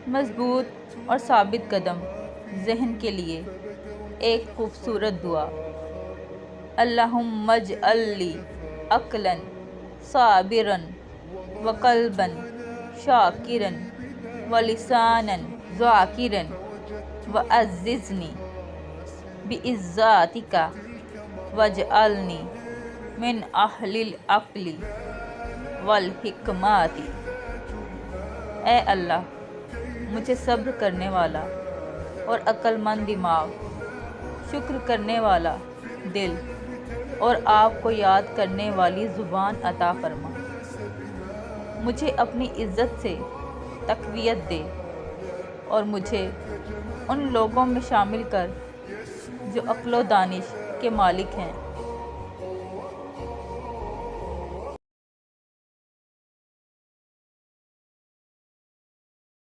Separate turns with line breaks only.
مضبوط اور ثابت قدم ذہن کے لیے ایک خوبصورت دعا۔ اللہم اجعل لی عقلا صابرا وقلبا شاکرا ولسانا ذاکرا وعززنی بعزاتک واجعلنی من اہل العقل والحکمت۔ اے اللہ، مجھے صبر کرنے والا اور عقل مند دماغ، شکر کرنے والا دل اور آپ کو یاد کرنے والی زبان عطا فرما۔ مجھے اپنی عزت سے تقویت دے اور مجھے ان لوگوں میں شامل کر جو عقل و دانش کے مالک ہیں۔